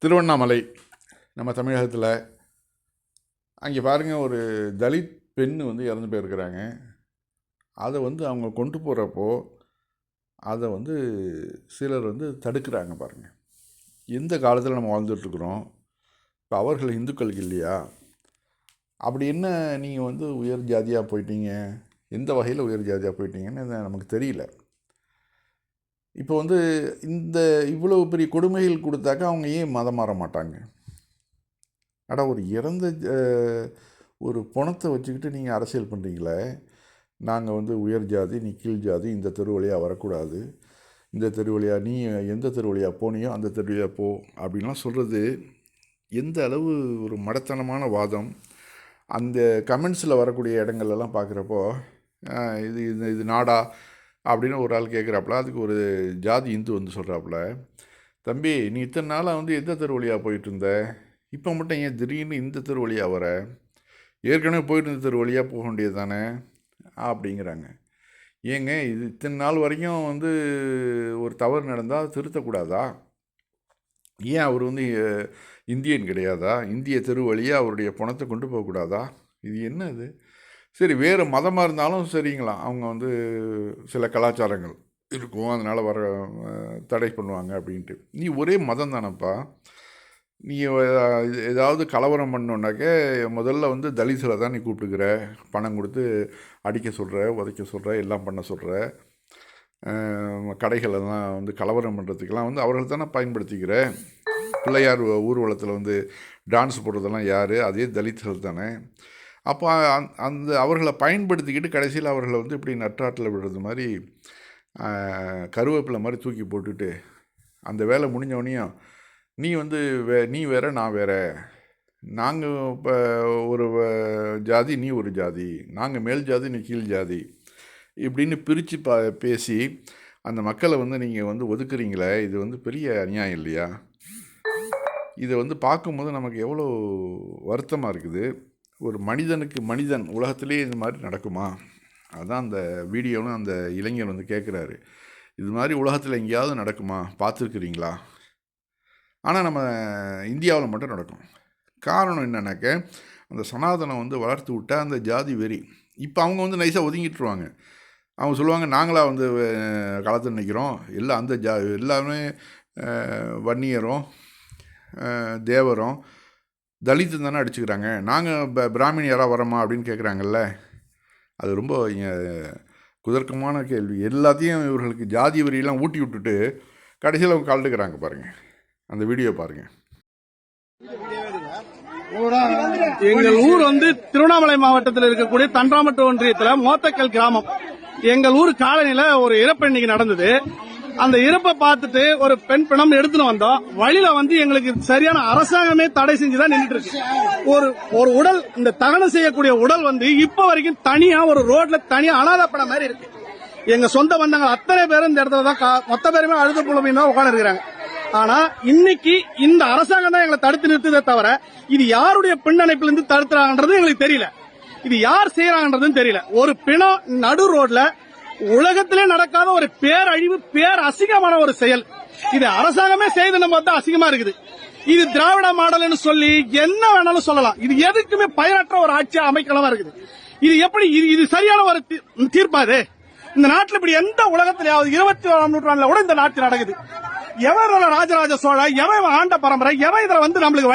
திருவண்ணாமலை நம்ம தமிழகத்தில் அங்கே பாருங்கள், ஒரு தலித் பெண் வந்து இறந்து போயிருக்கிறாங்க. அதை வந்து அவங்க கொண்டு போகிறப்போ அதை வந்து சிலர் வந்து தடுக்கிறாங்க. பாருங்கள், எந்த காலத்தில் நம்ம வாழ்ந்துட்டுருக்குறோம். இப்போ அவர்கள் இந்துக்களுக்கு இல்லையா? அப்படி என்ன நீங்கள் வந்து உயர் ஜாதியாக போயிட்டீங்க, எந்த வகையில் உயர் ஜாதியாக போயிட்டீங்கன்னு நமக்கு தெரியல. இப்போ வந்து இந்த இவ்வளவு பெரிய கொடுமைகள் கொடுத்தாக்கா அவங்க ஏன் மதம் மாற மாட்டாங்க? ஒரு இறந்த ஒரு பணத்தை வச்சுக்கிட்டு நீங்கள் அரசியல் பண்ணுறீங்களே, நாங்கள் வந்து உயர் ஜாதி, நீ கீழ் ஜாதி, இந்த தெரு வழியாக வரக்கூடாது, இந்த தெரு வழியாக நீ எந்த தெரு வழியாக போனியோ அந்த தெரு வழியாக போ அப்படின்லாம் சொல்கிறது எந்த அளவு ஒரு மடத்தனமான வாதம். அந்த கமெண்ட்ஸில் வரக்கூடிய இடங்கள்லாம் பார்க்குறப்போ இது இது இது நாடா அப்படின்னு ஒரு ஆள் கேட்குறாப்புல. அதுக்கு ஒரு ஜாதி இந்து வந்து சொல்கிறாப்புல, தம்பி நீ இத்தனை நாளாக வந்து எந்த தெரு வழியாக போயிட்டு இருந்த, இப்போ மட்டும் ஏன் திடீர்னு இந்த தெரு வழியாக வர, ஏற்கனவே போயிட்டு இருந்த தெரு வழியாக போக வேண்டியது தானே அப்படிங்கிறாங்க. ஏங்க, இது இத்தனை நாள் வரைக்கும் வந்து ஒரு தவறு நடந்தால் திருத்தக்கூடாதா? ஏன் அவர் வந்து இந்தியன் கிடையாதா? இந்திய தெரு வழியாக அவருடைய பணத்தை கொண்டு போகக்கூடாதா? இது என்ன இது? சரி, வேறு மதமாக இருந்தாலும் சரிங்களா, அவங்க வந்து சில கலாச்சாரங்கள் இருக்கும், அதனால் வர தடை பண்ணுவாங்க அப்படின்ட்டு. நீ ஒரே மதம் தானப்பா. நீ ஏதாவது கலவரம் பண்ணோன்னாக்க முதல்ல வந்து தலித்தில் தான் நீ கூப்பிட்டுக்கிற, பணம் கொடுத்து அடிக்க சொல்கிற, உதைக்க சொல்கிற, எல்லாம் பண்ண சொல்கிற. கடைகளெல்லாம் வந்து கலவரம் பண்ணுறதுக்கெல்லாம் வந்து அவர்கள் தானே பயன்படுத்திக்கிற. பிள்ளையார் ஊர்வலத்தில் வந்து டான்ஸ் போடுறதெல்லாம் யார்? அதே தலித்துகள் தானே. அப்போ அந்த அவர்களை பயன்படுத்திக்கிட்டு கடைசியில் அவர்களை வந்து இப்படி நட்டாட்டில் விடுறது மாதிரி கருவேப்பிலை மாதிரி தூக்கி போட்டுட்டு அந்த வேலை முடிஞ்சவனையும் நீ வந்து நீ வேற நான் வேற, நாங்கள் இப்போ ஒரு ஜாதி, நீ ஒரு ஜாதி, நாங்கள் மேல் ஜாதி, நீ கீழ் ஜாதி இப்படின்னு பிரித்து பேசி அந்த மக்களை வந்து நீங்கள் வந்து ஒதுக்குறீங்களே, இது வந்து பெரிய அநியாயம் இல்லையா? இதை வந்து பார்க்கும்போது நமக்கு எவ்வளோ வருத்தமாக இருக்குது. ஒரு மனிதனுக்கு மனிதன் உலகத்திலே இது மாதிரி நடக்குமா? அதுதான் அந்த வீடியோன்னு அந்த இளைஞர் வந்து கேட்குறாரு. இது மாதிரி உலகத்தில் எங்கேயாவது நடக்குமா? பார்த்துருக்குறீங்களா? ஆனால் நம்ம இந்தியாவில் மட்டும் நடக்கும். காரணம் என்னன்னாக்க, அந்த சனாதனம் வந்து வளர்த்து விட்டால் அந்த ஜாதி வெறி. இப்போ அவங்க வந்து நைஸாக ஒதுங்கிட்டுருவாங்க. அவங்க சொல்லுவாங்க, நாங்களாக வந்து களத்தில் நிற்கிறோம், எல்லாம் அந்த எல்லாமே வன்னியரும் தேவரும் தலித்து தானே அடிச்சுக்கிறாங்க, நாங்கள் பிராமின் யாராக வரோமா அப்படின்னு கேட்குறாங்கல்ல. அது ரொம்ப குதர்க்கமான கேள்வி. எல்லாத்தையும் இவர்களுக்கு ஜாதி வரியெல்லாம் ஊட்டி விட்டுட்டு கடைசியில் அவங்க கலந்துக்கிறாங்க. பாருங்கள், அந்த வீடியோ பாருங்கள். எங்கள் ஊர் வந்து திருவண்ணாமலை மாவட்டத்தில் இருக்கக்கூடிய தன்றாமட்டு ஒன்றியத்தில் மோத்தக்கல் கிராமம். எங்கள் ஊர் காலனியில் ஒரு இறப்பு இன்னைக்கு நடந்தது. அந்த இறப்பை பார்த்துட்டு ஒரு பெண் பிணம் எடுத்துன்னு வந்தோம். வழியில வந்து எங்களுக்கு சரியான அரசாங்கமே தடை செஞ்சுதான் நின்றுட்டு இருக்கு. ஒரு உடல், இந்த தகனம் செய்யக்கூடிய உடல் வந்து இப்ப வரைக்கும் தனியா ஒரு ரோட்ல தனியா அனாதப்பட மாதிரி இருக்கு. எங்க சொந்த பந்தங்கள் அத்தனை பேரும் இந்த இடத்துல தான் மொத்த பேருமே அழுது புலமையும் தான் உட்கார்ந்து இருக்கிறாங்க. ஆனா இன்னைக்கு இந்த அரசாங்கம் தான் எங்களை தடுத்து நிறுத்ததே தவிர இது யாருடைய பின்னணைப்பிலிருந்து தடுத்துறாங்கன்றது எங்களுக்கு தெரியல. இது யார் செய்யறாங்கன்றதும் தெரியல. ஒரு பிணம் நடு ரோட்ல, உலகத்திலே நடக்காத ஒரு பேரழிவு, அசிங்கமான ஒரு செயல். இது அரசாங்கமே செய்து பார்த்தா அசிங்கமா இருக்குது. இது திராவிட மாடல்னு சொல்லி என்ன வேணாலும் சொல்லலாம். இது எதுக்குமே பயனற்ற ஒரு ஆட்சியா அமைக்கலாம் இருக்குது. இது எப்படி இது சரியான ஒரு தீர்ப்பாது? இந்த நாட்டில் இப்படி எந்த உலகத்திலேயாவது 21ஆம் நூற்றாண்டுல கூட இந்த நாட்டில் நடக்குது? எவன் ராஜராஜ சோழ, எவன் ஆண்ட பரம்பரை, எவன் இதுல வந்து நம்மளுக்கு